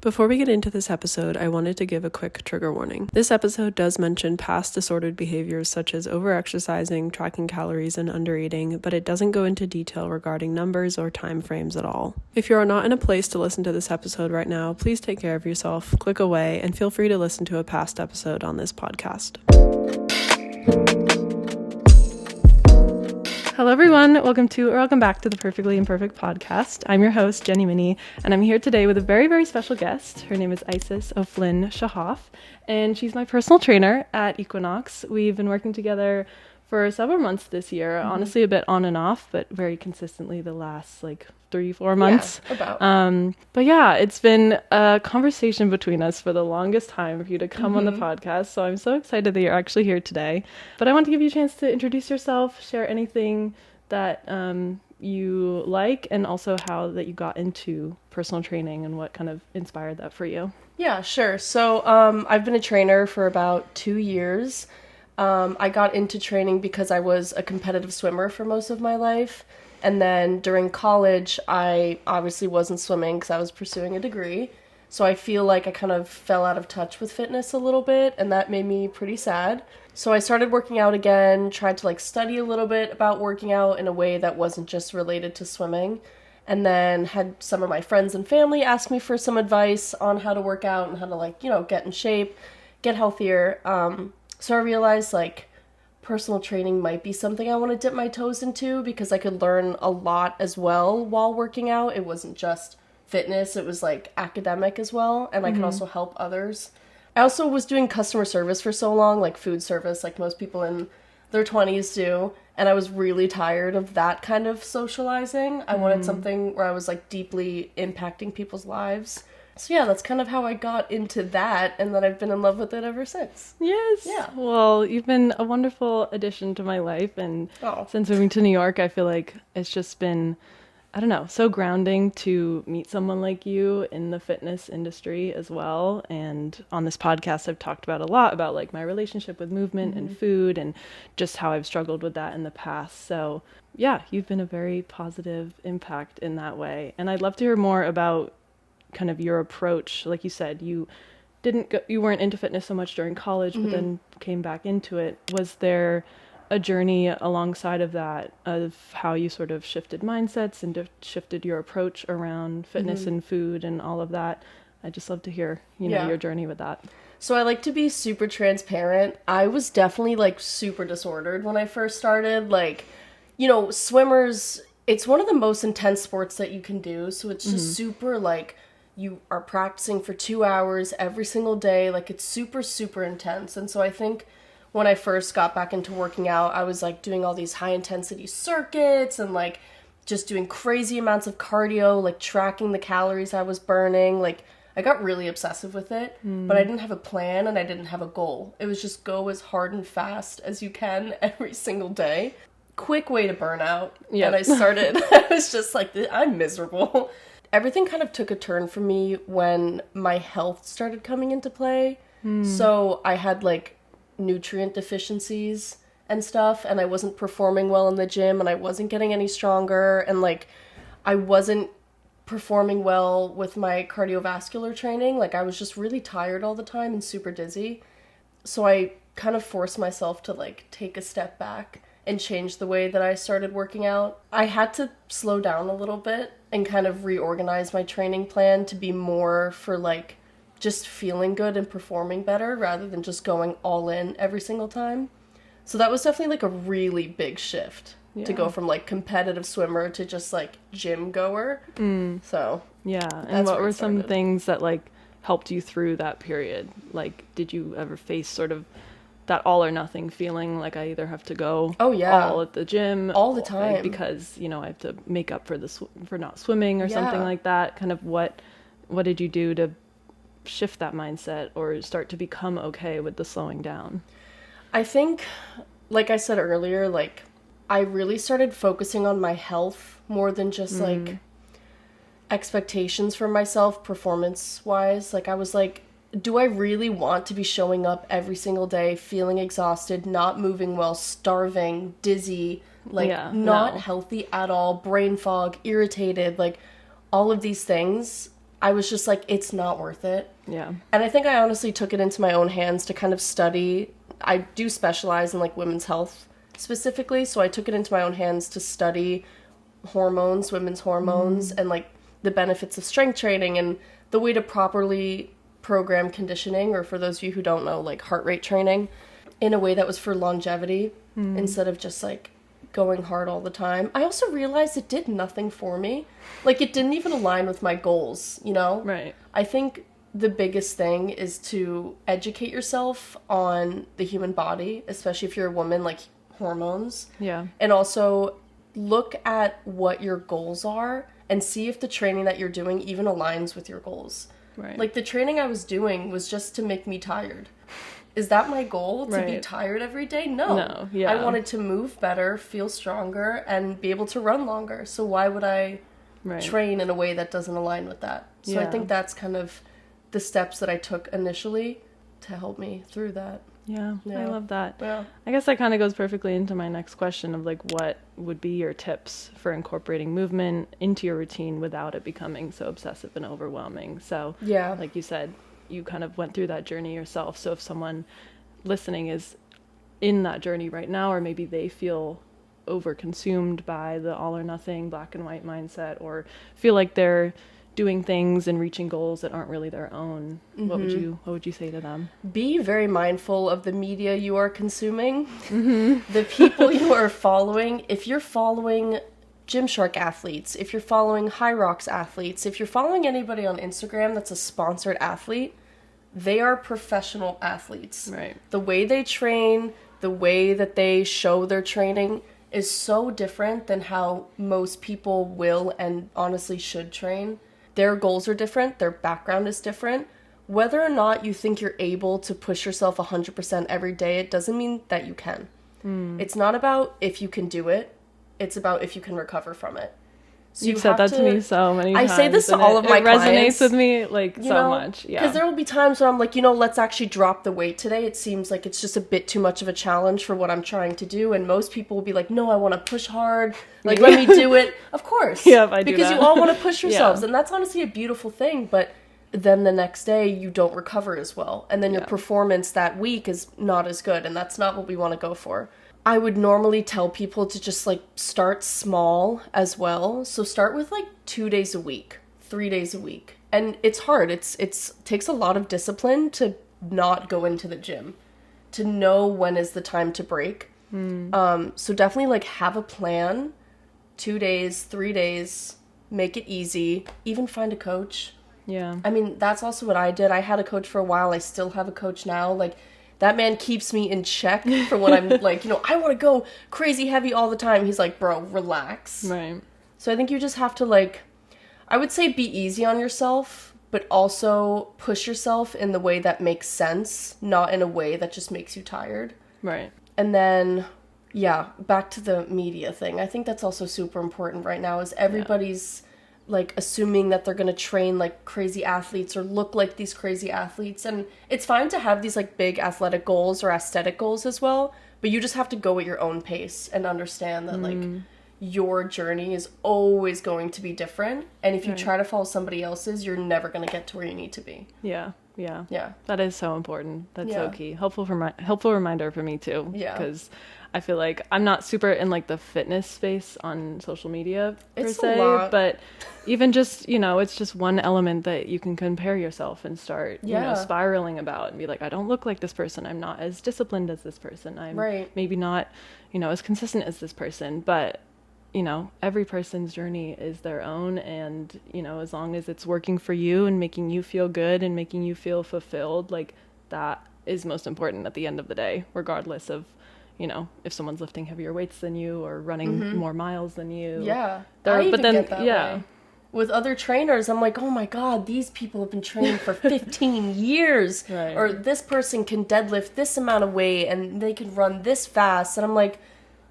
Before we get into this episode, I wanted to give a quick trigger warning. This episode does mention past disordered behaviors such as overexercising, tracking calories, and undereating, but it doesn't go into detail regarding numbers or time frames at all. If you are not in a place to listen to this episode right now, please take care of yourself, click away, and feel free to listen to a past episode on this podcast. Hello everyone, welcome back to the Perfectly Imperfect podcast. I'm your host, Jenny Minnie, and I'm here today with a very, very special guest. Her name is O'Flynn Shahaf, and she's my personal trainer at Equinox. We've been working together for several months this year, honestly a bit on and off, but very consistently the last 3-4 months. Yeah, about. But yeah, it's been a conversation between us for the longest time for you to come on the podcast. So I'm so excited that you're actually here today. But I want to give you a chance to introduce yourself, share anything that you like, and also how that you got into personal training and what kind of inspired that for you. Yeah, sure. So I've been a trainer for about 2 years. I got into training because I was a competitive swimmer for most of my life. And then during college, I obviously wasn't swimming because I was pursuing a degree. So I feel like I kind of fell out of touch with fitness a little bit, and that made me pretty sad. So I started working out again, tried to study a little bit about working out in a way that wasn't just related to swimming. And then had some of my friends and family ask me for some advice on how to work out and how to get in shape, get healthier. So I realized personal training might be something I want to dip my toes into because I could learn a lot as well while working out. It wasn't just fitness, it was academic as well, and I could also help others. I also was doing customer service for so long, food service, like most people in their 20s do, and I was really tired of that kind of socializing. I wanted something where I was deeply impacting people's lives. So yeah, that's kind of how I got into that, and then I've been in love with it ever since. Yes. Yeah. Well, you've been a wonderful addition to my life, and since moving to New York, I feel like it's just been, so grounding to meet someone like you in the fitness industry as well. And on this podcast, I've talked about a lot about my relationship with movement and food and just how I've struggled with that in the past. So yeah, you've been a very positive impact in that way. And I'd love to hear more about kind of your approach. Like you said, you weren't into fitness so much during college, but then came back into it. Was there a journey alongside of that of how you sort of shifted mindsets and shifted your approach around fitness and food and all of that? I'd just love to hear, your journey with that. So I like to be super transparent. I was definitely super disordered when I first started. Swimmers, it's one of the most intense sports that you can do. So it's just super you are practicing for 2 hours every single day. It's super, super intense. And so I think when I first got back into working out, I was doing all these high intensity circuits and just doing crazy amounts of cardio, tracking the calories I was burning. I got really obsessive with it, but I didn't have a plan and I didn't have a goal. It was just go as hard and fast as you can every single day. Quick way to burn out. Yep. And I was just I'm miserable. Everything kind of took a turn for me when my health started coming into play. So I had nutrient deficiencies and stuff, and I wasn't performing well in the gym, and I wasn't getting any stronger, and I wasn't performing well with my cardiovascular training. I was just really tired all the time and super dizzy. So I kind of forced myself to take a step back and change the way that I started working out. I had to slow down a little bit and kind of reorganize my training plan to be more for just feeling good and performing better rather than just going all in every single time. So that was definitely a really big shift to go from competitive swimmer to just gym goer. So yeah. And what were some things that helped you through that period? Did you ever face sort of that all or nothing feeling I either have to go all at the gym all the time because I have to make up for not swimming or something like that? Kind of what did you do to shift that mindset or start to become okay with the slowing down? I think, like I said earlier, I really started focusing on my health more than just expectations for myself performance wise. I was do I really want to be showing up every single day feeling exhausted, not moving well, starving, dizzy, not healthy at all, brain fog, irritated, all of these things I was just like, it's not worth it. Yeah. And I think I honestly took it into my own hands to kind of study. I do specialize in like women's health specifically, so I took it into my own hands to study hormones, women's hormones, and like the benefits of strength training and the way to properly program conditioning, or for those of you who don't know, like heart rate training, in a way that was for longevity instead of just like going hard all the time. I also realized it did nothing for me. Like, it didn't even align with my goals, you know? Right. I think the biggest thing is to educate yourself on the human body, especially if you're a woman, like hormones. Yeah. And also look at what your goals are and see if the training that you're doing even aligns with your goals. Right. Like, the training I was doing was just to make me tired. Is that my goal, to be tired every day? No. Yeah. I wanted to move better, feel stronger, and be able to run longer. So why would I train in a way that doesn't align with that? So I think that's kind of the steps that I took initially to help me through that. Yeah, I love that. Yeah. I guess that kind of goes perfectly into my next question of like, what would be your tips for incorporating movement into your routine without it becoming so obsessive and overwhelming? So like you said, you kind of went through that journey yourself. So if someone listening is in that journey right now, or maybe they feel overconsumed by the all or nothing black and white mindset, or feel like they're doing things and reaching goals that aren't really their own, what would you say to them? Be very mindful of the media you are consuming, the people you are following. If you're following Gymshark athletes, if you're following High Rocks athletes, if you're following anybody on Instagram that's a sponsored athlete, they are professional athletes. Right. The way they train, the way that they show their training is so different than how most people will and honestly should train. Their goals are different. Their background is different. Whether or not you think you're able to push yourself 100% every day, it doesn't mean that you can. It's not about if you can do it. It's about if you can recover from it. So You've said that to me so many times. I say this to all of my clients. It resonates with me like so much. Yeah. Because there will be times where I'm like, let's actually drop the weight today. It seems like it's just a bit too much of a challenge for what I'm trying to do. And most people will be like, no, I want to push hard. Like, let me do it. Of course. Yeah, I do because that. you all want to push yourselves. And that's honestly a beautiful thing. But then the next day you don't recover as well. And then your performance that week is not as good. And that's not what we want to go for. I would normally tell people to just like start small as well. So start with like 2 days a week, 3 days a week. And it's hard. It takes a lot of discipline to not go into the gym, to know when is the time to break. So definitely like have a plan, 2 days, 3 days, make it easy, even find a coach. Yeah. I mean, that's also what I did. I had a coach for a while. I still have a coach now. Like, that man keeps me in check for when I'm like, I want to go crazy heavy all the time. He's like, bro, relax. Right. So I think you just have to like, I would say be easy on yourself, but also push yourself in the way that makes sense, not in a way that just makes you tired. Right. And then, back to the media thing. I think that's also super important right now is everybody's like assuming that they're going to train like crazy athletes or look like these crazy athletes. And it's fine to have these like big athletic goals or aesthetic goals as well, but you just have to go at your own pace and understand that like your journey is always going to be different. And if you try to follow somebody else's, you're never going to get to where you need to be. Yeah. That is so important. That's so key. Helpful reminder for me too. Yeah. Because I feel like I'm not super in like the fitness space on social media per se, but even just, it's just one element that you can compare yourself and start, spiraling about and be like, I don't look like this person. I'm not as disciplined as this person. I'm maybe not, as consistent as this person, but every person's journey is their own. And, as long as it's working for you and making you feel good and making you feel fulfilled, like that is most important at the end of the day, regardless of, if someone's lifting heavier weights than you or running more miles than you. Yeah. Get that way. With other trainers, I'm like, oh my God, these people have been training for 15 years. Right. Or this person can deadlift this amount of weight and they can run this fast. And I'm like,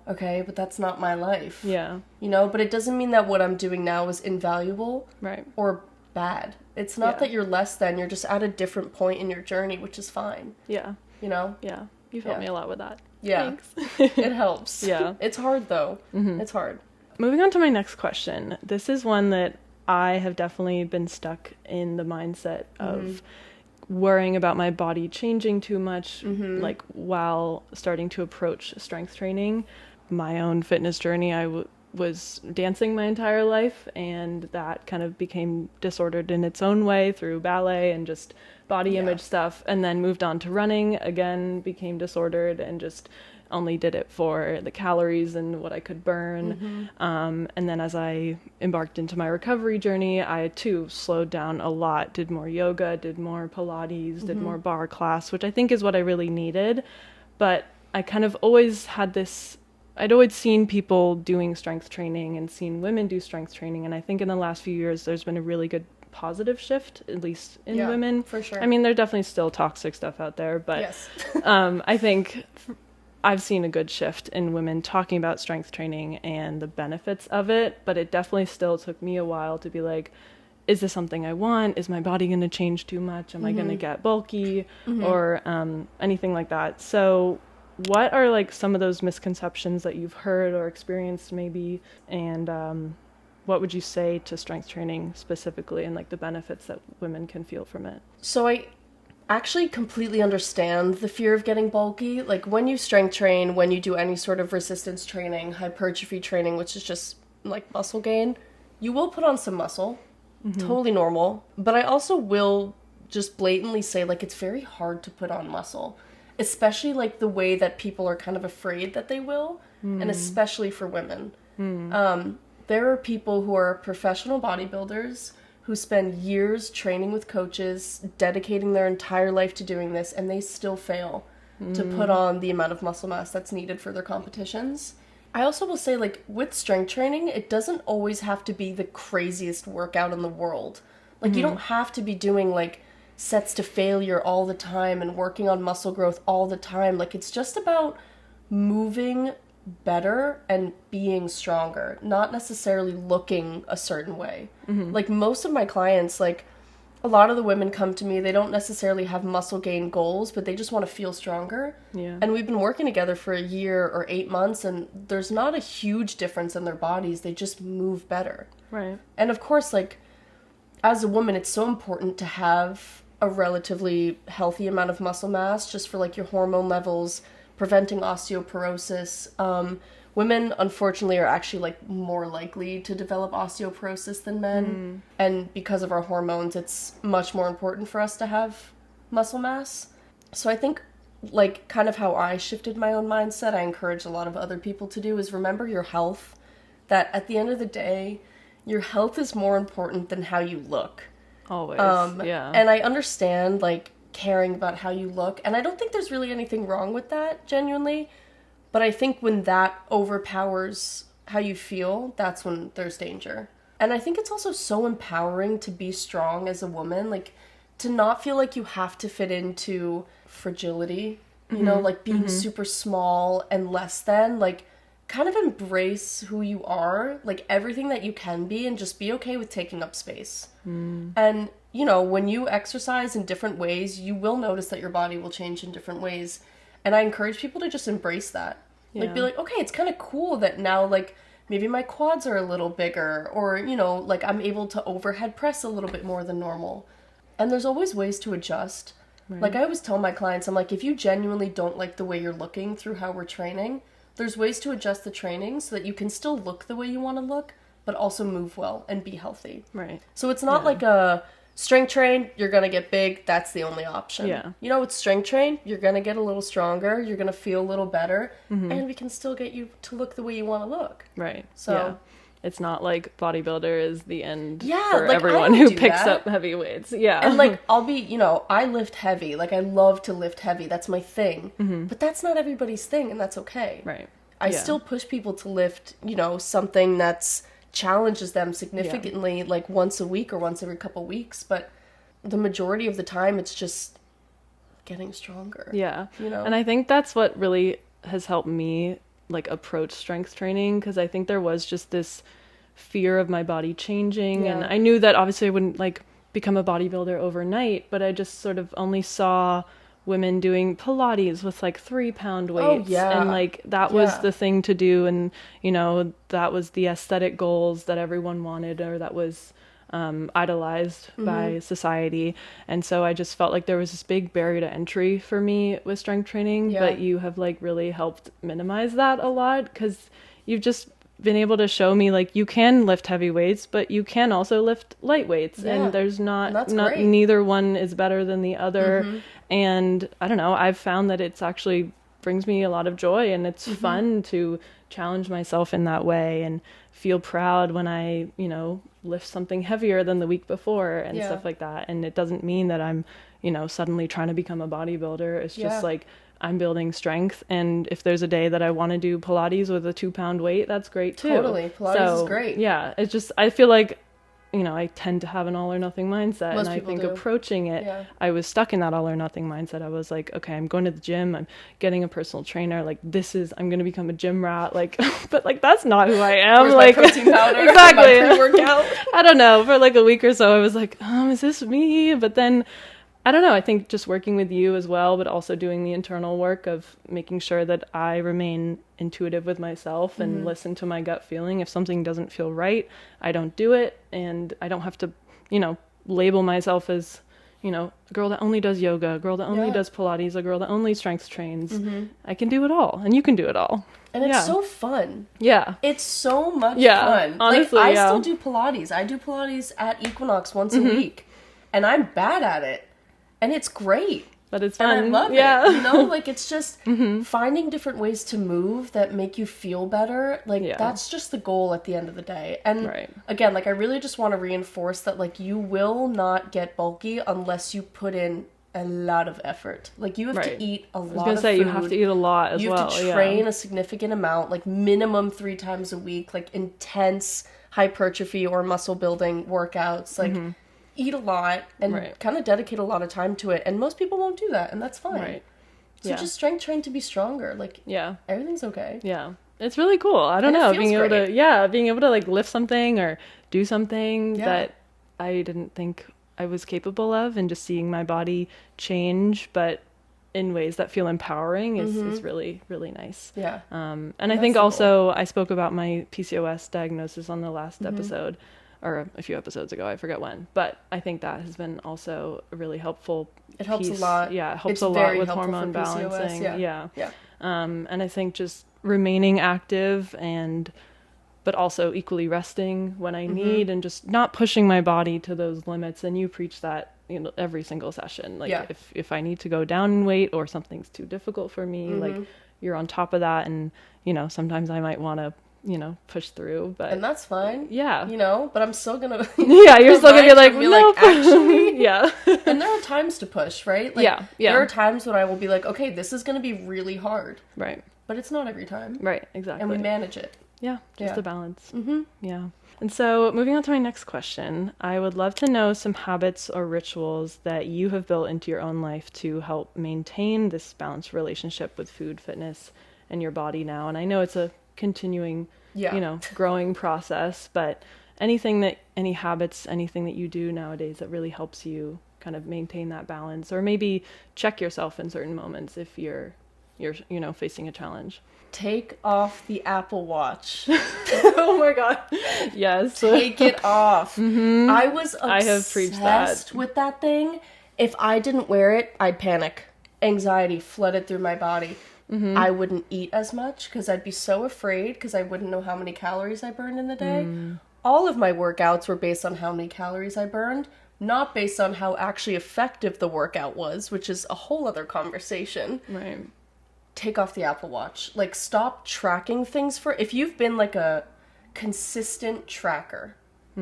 okay, but that's not my life. Yeah. But it doesn't mean that what I'm doing now is invaluable. Right. Or bad. It's not that you're less than, you're just at a different point in your journey, which is fine. Yeah. Yeah. You've helped me a lot with that. Yeah. Thanks. It helps. Yeah. It's hard though. It's hard. Moving on to my next question. This is one that I have definitely been stuck in the mindset of worrying about my body changing too much, like while starting to approach strength training. My own fitness journey, I was dancing my entire life, and that kind of became disordered in its own way through ballet and just body image stuff, and then moved on to running, again became disordered and just only did it for the calories and what I could burn. And then as I embarked into my recovery journey, I too slowed down a lot, did more yoga, did more Pilates, did more bar class, which I think is what I really needed. But I kind of always had this, I'd always seen people doing strength training and seen women do strength training. And I think in the last few years, there's been a really good positive shift, at least in women. For sure. I mean, there's definitely still toxic stuff out there, but I think I've seen a good shift in women talking about strength training and the benefits of it, but it definitely still took me a while to be like, is this something I want? Is my body going to change too much? Am I going to get bulky or anything like that? So what are like some of those misconceptions that you've heard or experienced maybe, and what would you say to strength training specifically and like the benefits that women can feel from it? So I actually completely understand the fear of getting bulky. Like when you strength train, when you do any sort of resistance training, hypertrophy training, which is just like muscle gain, you will put on some muscle. Totally normal. But I also will just blatantly say, like, it's very hard to put on muscle, especially like the way that people are kind of afraid that they will, and especially for women. There are people who are professional bodybuilders who spend years training with coaches, dedicating their entire life to doing this, and they still fail to put on the amount of muscle mass that's needed for their competitions. I also will say, like, with strength training, it doesn't always have to be the craziest workout in the world. Like, you don't have to be doing, like, sets to failure all the time and working on muscle growth all the time. Like, it's just about moving better and being stronger, not necessarily looking a certain way. Like, most of my clients, like, a lot of the women come to me, they don't necessarily have muscle gain goals, but they just want to feel stronger. And we've been working together for a year or 8 months, and there's not a huge difference in their bodies. They just move better. Right. And of course, like, as a woman, it's so important to have a relatively healthy amount of muscle mass just for, like, your hormone levels, preventing osteoporosis. Women, unfortunately, are actually, like, more likely to develop osteoporosis than men. And because of our hormones, it's much more important for us to have muscle mass. So I think, like, kind of how I shifted my own mindset, I encourage a lot of other people to do, is remember your health. That at the end of the day, your health is more important than how you look. Always, And I understand, like, caring about how you look. And I don't think there's really anything wrong with that, genuinely. But I think when that overpowers how you feel, that's when there's danger. And I think it's also so empowering to be strong as a woman, like, to not feel like you have to fit into fragility, you know, like being super small and less than, like, kind of embrace who you are, like, everything that you can be, and just be okay with taking up space. And, you know, when you exercise in different ways, you will notice that your body will change in different ways. And I encourage people to just embrace that. Like, be like, okay, it's kind of cool that now, like, maybe my quads are a little bigger, or, you know, like, I'm able to overhead press a little bit more than normal. And there's always ways to adjust. Like, I always tell my clients, I'm like, if you genuinely don't like the way you're looking through how we're training, there's ways to adjust the training so that you can still look the way you want to look, but also move well and be healthy. Right. So it's not like a strength train, you're going to get big, that's the only option. You know, with strength train, you're going to get a little stronger, you're going to feel a little better, and we can still get you to look the way you want to look. Right. So it's not like bodybuilder is the end for like, everyone who picks up heavy weights. And, like, I'll be, you know, I lift heavy. Like, I love to lift heavy. That's my thing. But that's not everybody's thing, and that's okay. Right. I still push people to lift, you know, something that's challenges them significantly, like, once a week or once every couple weeks. But the majority of the time, it's just getting stronger. Yeah. You know? And I think that's what really has helped me, like, approach strength training, because I think there was just this fear of my body changing, and I knew that obviously I wouldn't, like, become a bodybuilder overnight, but I just sort of only saw women doing Pilates with, like, 3-pound weights, and, like, that was the thing to do, and, you know, that was the aesthetic goals that everyone wanted, or that was idolized by society. And so I just felt like there was this big barrier to entry for me with strength training, but you have like really helped minimize that a lot, because you've just been able to show me like you can lift heavy weights, but you can also lift light weights, and there's not neither one is better than the other. And I don't know, I've found that it's actually brings me a lot of joy, and it's fun to challenge myself in that way and feel proud when I, you know, lift something heavier than the week before and stuff like that. And it doesn't mean that I'm, you know, suddenly trying to become a bodybuilder. It's just like I'm building strength, and if there's a day that I want to do Pilates with a 2-pound weight, that's great too. Totally. Pilates is great. Yeah, it's just, I feel like, you know, I tend to have an all or nothing mindset. Most and I think do. Approaching it, I was stuck in that all or nothing mindset. I was like, okay, I'm going to the gym, I'm getting a personal trainer, like I'm going to become a gym rat, like, but like, that's not who I am. Where's like my protein powder? Exactly. My pre-workout? I don't know, for like a week or so I was like, is this me? But then I don't know, I think just working with you as well, but also doing the internal work of making sure that I remain intuitive with myself and listen to my gut feeling. If something doesn't feel right, I don't do it, and I don't have to, you know, label myself as, you know, a girl that only does yoga, a girl that only does Pilates, a girl that only strength trains. I can do it all, and you can do it all. And it's so fun. Yeah. It's so much fun. Honestly, like, I still do Pilates. I do Pilates at Equinox once a week, and I'm bad at it. And it's great. But it's fun. And I love it. You know, like, it's just finding different ways to move that make you feel better. Like, that's just the goal at the end of the day. And again, like, I really just want to reinforce that, like, you will not get bulky unless you put in a lot of effort. Like, you have to eat a lot of food. I was going to say, you have to eat a lot as well. You have to train a significant amount, like, minimum 3 times a week, like, intense hypertrophy or muscle building workouts. Like, eat a lot and kind of dedicate a lot of time to it, and most people won't do that, and that's fine. So just strength train to be stronger. Like, everything's okay. It's really cool. I don't know, being able to like lift something or do something that I didn't think I was capable of, and just seeing my body change, but in ways that feel empowering is really, really nice. And I think also I spoke about my PCOS diagnosis on the last episode, or a few episodes ago, I forget when, but I think that has been also a really helpful piece. Helps a lot. Yeah, it helps a lot with hormone balancing. And I think just remaining active, but also equally resting when I need, and just not pushing my body to those limits. And you preach that, you know, every single session. Like, if I need to go down in weight or something's too difficult for me, like, you're on top of that. And, you know, sometimes I might want to, you know, push through, but and that's fine. You know, but I'm still gonna you're still gonna be like, nope. Actually and there are times to push, right? Like, there are times when I will be like, okay, this is gonna be really hard, right? But it's not every time, right? Exactly. And we manage it. Just a balance. And so, moving on to my next question, I would love to know some habits or rituals that you have built into your own life to help maintain this balanced relationship with food, fitness, and your body now. And I know it's a continuing, you know, growing process, but any habits, anything that you do nowadays that really helps you kind of maintain that balance, or maybe check yourself in certain moments if you're, you know, facing a challenge. Take off the Apple Watch. Oh my God. Yes. Take it off. I was I have preached that. with that thing. If I didn't wear it, I'd panic. Anxiety flooded through my body. I wouldn't eat as much because I'd be so afraid, because I wouldn't know how many calories I burned in the day. All of my workouts were based on how many calories I burned, not based on how actually effective the workout was, which is a whole other conversation. Right. Take off the Apple Watch. Like, stop tracking things if you've been like a consistent tracker,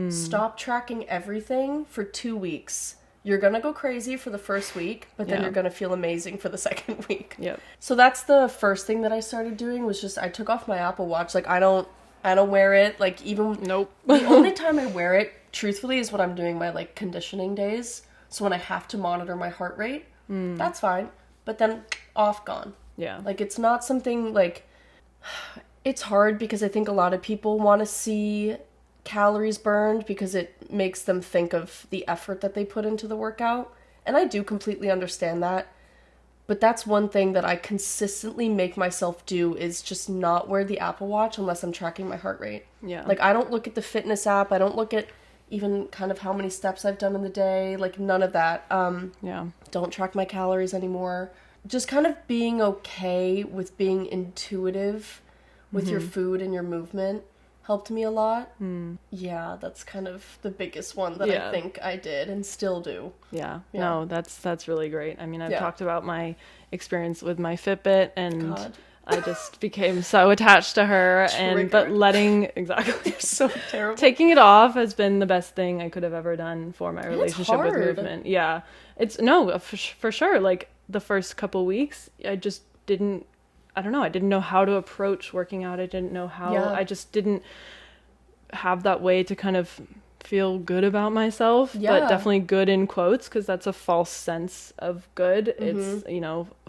stop tracking everything for 2 weeks. You're going to go crazy for the first week, but then you're going to feel amazing for the second week. So that's the first thing that I started doing, was just, I took off my Apple Watch. Like, I don't wear it. Like, even the only time I wear it, truthfully, is when I'm doing my, like, conditioning days. So when I have to monitor my heart rate, that's fine. But then off, gone. Like, it's not something, like, it's hard because I think a lot of people want to see calories burned because it makes them think of the effort that they put into the workout. And I do completely understand that. But that's one thing that I consistently make myself do, is just not wear the Apple Watch unless I'm tracking my heart rate. Like, I don't look at the fitness app. I don't look at even kind of how many steps I've done in the day, like none of that. Yeah. Don't track my calories anymore. Just kind of being okay with being intuitive with your food and your movement helped me a lot. Yeah, that's kind of the biggest one that I think I did and still do. Yeah. No, that's really great. I mean, I've talked about my experience with my Fitbit, and I just became so attached to her. But exactly. So terrible. Taking it off has been the best thing I could have ever done for my relationship with movement. Yeah. It's for sure. Like the first couple weeks, I just didn't know how to approach working out. I didn't know how. I just didn't have that way to kind of feel good about myself, but definitely good in quotes, because that's a false sense of good. It's,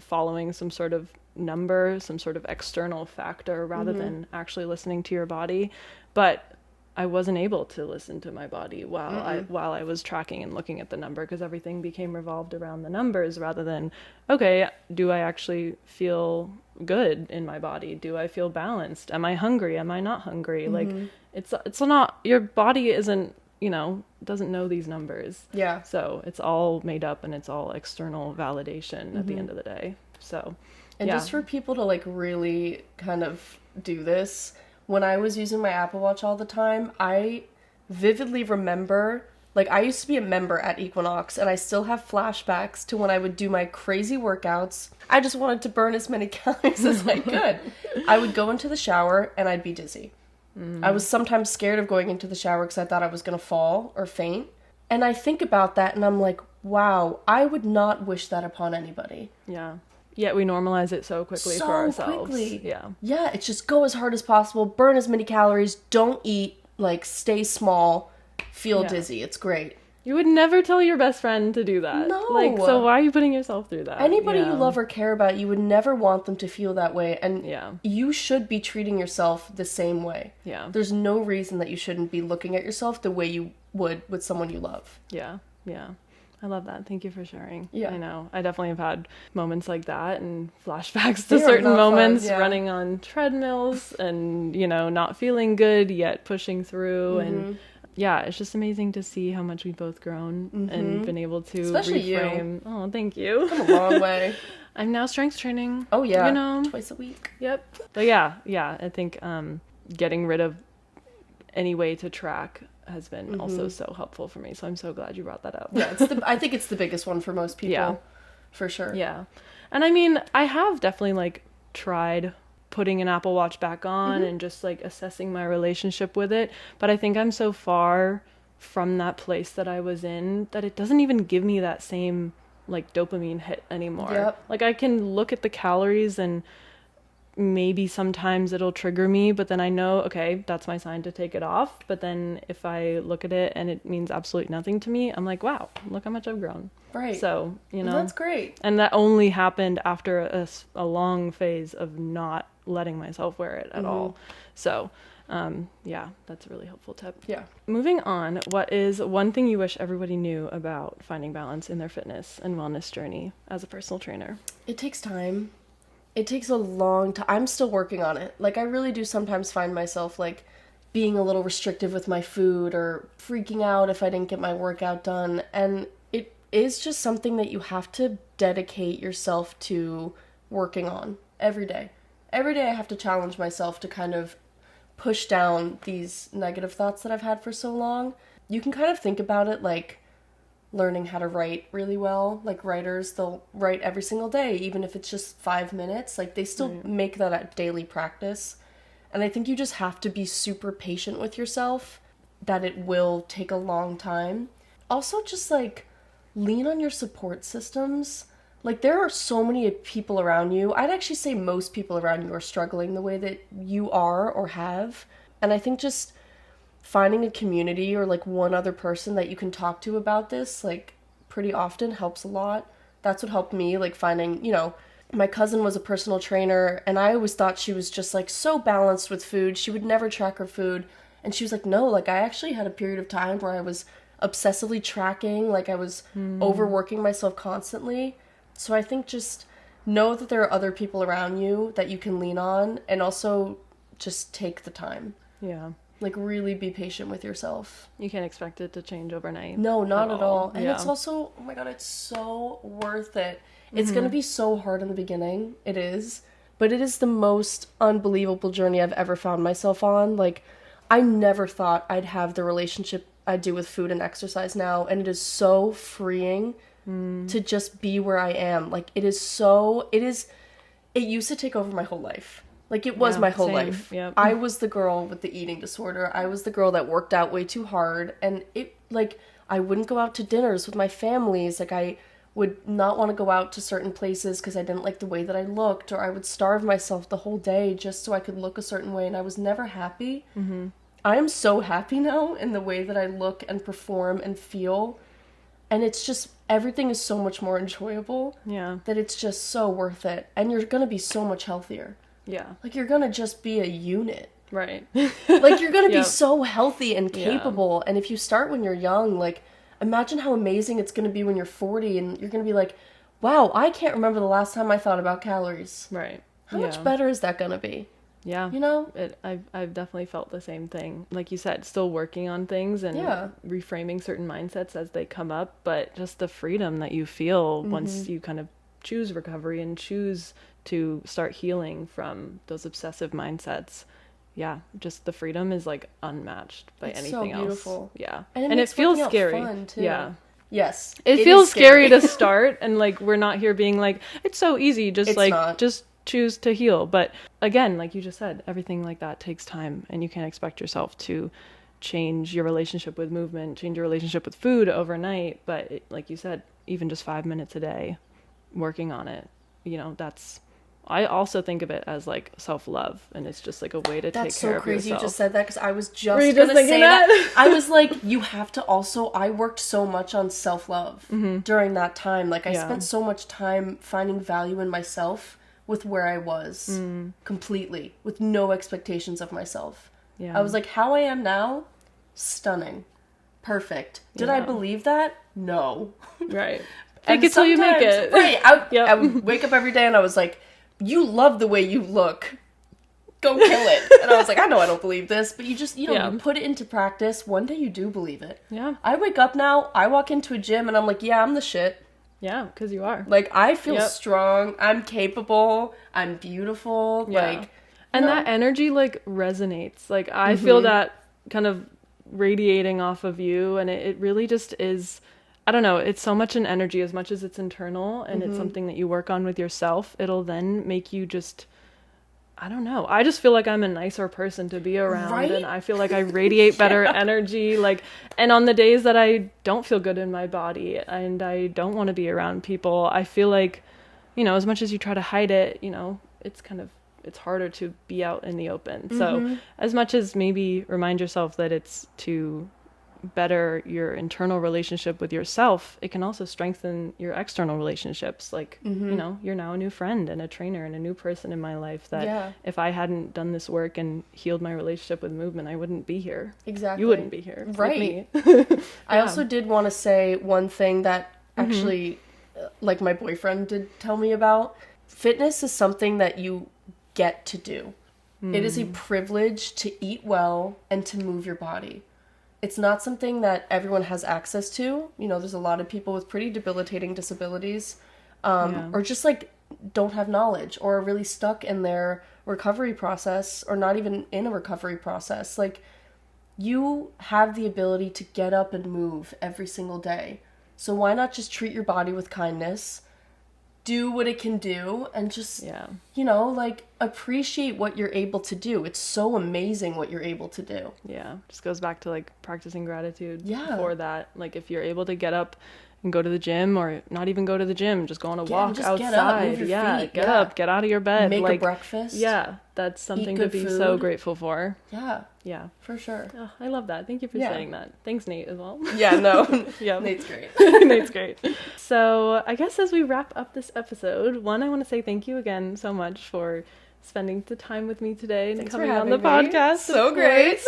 following some sort of number, some sort of external factor, rather than actually listening to your body. But I wasn't able to listen to my body while I was tracking and looking at the number, because everything became revolved around the numbers rather than, okay, do I actually feel good in my body? Do I feel balanced? Am I hungry? Am I not hungry? Like it's not, your body isn't, doesn't know these numbers. Yeah. So it's all made up and it's all external validation at the end of the day. So, just for people to like really kind of do this, when I was using my Apple Watch all the time, I vividly remember, like, I used to be a member at Equinox, and I still have flashbacks to when I would do my crazy workouts. I just wanted to burn as many calories as I could. I would go into the shower, and I'd be dizzy. I was sometimes scared of going into the shower because I thought I was going to fall or faint. And I think about that, and I'm like, wow, I would not wish that upon anybody. Yeah. Yet we normalize it so quickly for ourselves. Yeah, it's just go as hard as possible, burn as many calories, don't eat, like, stay small, feel dizzy. It's great. You would never tell your best friend to do that. No. Like, so why are you putting yourself through that? Anybody you love or care about, you would never want them to feel that way. And you should be treating yourself the same way. Yeah. There's no reason that you shouldn't be looking at yourself the way you would with someone you love. Yeah. I love that. Thank you for sharing. Yeah. I know. I definitely have had moments like that and flashbacks to certain moments, running on treadmills and, not feeling good yet pushing through. And it's just amazing to see how much we've both grown and been able to especially reframe. You. Oh, thank you. Come a long way. I'm now strength training. Oh, yeah. Twice a week. Yep. But I think getting rid of any way to track has been also so helpful for me. So I'm so glad you brought that up. Yeah, I think it's the biggest one for most people. Yeah. For sure. Yeah. And I mean, I have definitely like tried putting an Apple Watch back on and just like assessing my relationship with it. But I think I'm so far from that place that I was in that it doesn't even give me that same like dopamine hit anymore. Yep. Like I can look at the calories and maybe sometimes it'll trigger me, but then I know, okay, that's my sign to take it off. But then if I look at it and it means absolutely nothing to me, I'm like, wow, look how much I've grown. Right. So, that's great. And that only happened after a long phase of not letting myself wear it at all. So, that's a really helpful tip. Yeah. Moving on, what is one thing you wish everybody knew about finding balance in their fitness and wellness journey as a personal trainer? It takes time. It takes a long time. I'm still working on it. Like, I really do sometimes find myself, like, being a little restrictive with my food or freaking out if I didn't get my workout done. And it is just something that you have to dedicate yourself to working on every day. Every day I have to challenge myself to kind of push down these negative thoughts that I've had for so long. You can kind of think about it like learning how to write really well. Like writers, they'll write every single day, even if it's just 5 minutes. Like they still make that a daily practice. And I think you just have to be super patient with yourself, that it will take a long time. Also, just like lean on your support systems. Like there are so many people around you. I'd actually say most people around you are struggling the way that you are or have. And I think just finding a community or like one other person that you can talk to about this like pretty often helps a lot. That's what helped me, like finding, my cousin was a personal trainer and I always thought she was just like so balanced with food. She would never track her food. And she was like, no, like I actually had a period of time where I was obsessively tracking, like I was overworking myself constantly. So I think just know that there are other people around you that you can lean on and also just take the time. Yeah. Like, really be patient with yourself. You can't expect it to change overnight. No, not at all. And it's also, oh my God, it's so worth it. It's going to be so hard in the beginning. It is. But it is the most unbelievable journey I've ever found myself on. Like, I never thought I'd have the relationship I do with food and exercise now. And it is so freeing to just be where I am. Like, it used to take over my whole life. Like, it was my whole life. Yep. I was the girl with the eating disorder. I was the girl that worked out way too hard. And I wouldn't go out to dinners with my families. Like, I would not want to go out to certain places because I didn't like the way that I looked, or I would starve myself the whole day just so I could look a certain way, and I was never happy. Mm-hmm. I am so happy now in the way that I look and perform and feel, and it's just, everything is so much more enjoyable that it's just so worth it, and you're going to be so much healthier. Yeah. Like, you're going to just be a unit. Right. Like, you're going to be so healthy and capable, and if you start when you're young, like, imagine how amazing it's going to be when you're 40 and you're going to be like, wow, I can't remember the last time I thought about calories. Right. How much better is that going to be? Yeah. You know? I've definitely felt the same thing. Like you said, still working on things and reframing certain mindsets as they come up, but just the freedom that you feel once you kind of choose recovery and choose to start healing from those obsessive mindsets. Yeah, just the freedom is like unmatched by anything else. So beautiful. Yeah. And it feels scary. Fun too. Yeah. Yes. It feels scary to start, and like we're not here being like, it's so easy, just just choose to heal. But again, like you just said, everything like that takes time, and you can't expect yourself to change your relationship with movement, change your relationship with food overnight. But like you said, even just 5 minutes a day working on it, I also think of it as like self-love, and it's just like a way to take care of yourself. That's so crazy you just said that, because I was just going to say that. I was like, you have to also, I worked so much on self-love during that time. Like, I spent so much time finding value in myself with where I was completely, with no expectations of myself. Yeah. I was like, how I am now, stunning, perfect. Did I believe that? No. Right. Fake it till you make it. Right. I would wake up every day and I was like, you love the way you look. Go kill it. And I was like, I know I don't believe this, but you just, you put it into practice. One day you do believe it. Yeah. I wake up now, I walk into a gym and I'm like, yeah, I'm the shit. Yeah, because you are. Like, I feel strong. I'm capable. I'm beautiful. Yeah. Like, and that energy, like, resonates. Like, I feel that kind of radiating off of you, and it really just is... I don't know, it's so much an energy, as much as it's internal, and it's something that you work on with yourself, it'll then make you just, I don't know, I just feel like I'm a nicer person to be around, right? And I feel like I radiate better energy, like, and on the days that I don't feel good in my body, and I don't want to be around people, I feel like, as much as you try to hide it, it's harder to be out in the open, so as much as maybe remind yourself that it's to better your internal relationship with yourself, it can also strengthen your external relationships. Like, you're now a new friend and a trainer and a new person in my life that if I hadn't done this work and healed my relationship with movement, I wouldn't be here. Exactly. You wouldn't be here. Right. With me. I also did want to say one thing that actually, like, my boyfriend did tell me about. Fitness is something that you get to do. It is a privilege to eat well and to move your body. It's not something that everyone has access to. There's a lot of people with pretty debilitating disabilities, or just like don't have knowledge, or are really stuck in their recovery process, or not even in a recovery process. Like, you have the ability to get up and move every single day. So why not just treat your body with kindness, do what it can do, and just, like, appreciate what you're able to do. It's so amazing what you're able to do. Yeah. Just goes back to, like, practicing gratitude for that. Like, if you're able to get up and go to the gym, or not even go to the gym, just go on a walk outside. Get up, move your feet. Get up, get out of your bed. Make a breakfast. Yeah. That's something to be so grateful for. Yeah. Yeah. For sure. Oh, I love that. Thank you for saying that. Thanks, Nate, as well. Yeah, no. Nate's great. Nate's great. So I guess as we wrap up this episode, I want to say thank you again so much for spending the time with me today and coming on the podcast. So great.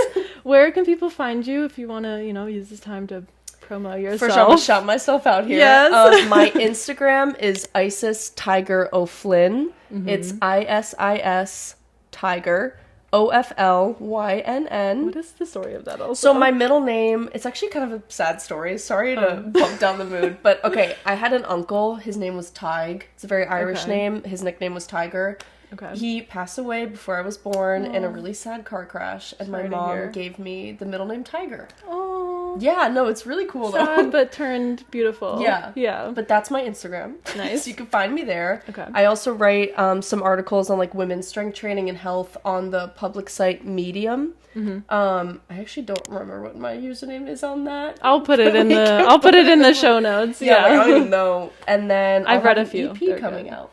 Where can people find you if you want to, use this time to promo yourself? First, I'm going to shout myself out here. Yes. My Instagram is Isis Tiger O'Flynn. It's ISIS Tiger O'Flynn. What is the story of that also? So my middle name, it's actually kind of a sad story. Sorry to bump down the mood. But okay, I had an uncle. His name was Tig. It's a very Irish name. His nickname was Tiger. Okay. He passed away before I was born in a really sad car crash. And my mom gave me the middle name Tiger. Oh. Yeah, no, it's really cool though. Sad but turned beautiful. Yeah. Yeah. But that's my Instagram. Nice. So you can find me there. Okay. I also write some articles on like women's strength training and health on the public site Medium. I actually don't remember what my username is on that. I'll put it in the show notes. Yeah, like, I don't even know. And then I've read a few. EP coming out.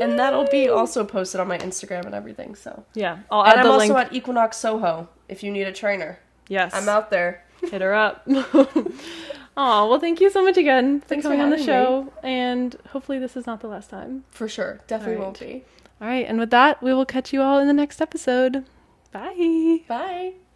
And that'll be also posted on my Instagram and everything. So yeah, I'll add and the I'm link. also at Equinox Soho if you need a trainer. Yes, I'm out there. Hit her up. Oh, well, thank you so much again for coming on the show, me. and hopefully this is not the last time. For sure, definitely won't be. All right, and with that, we will catch you all in the next episode. Bye. Bye.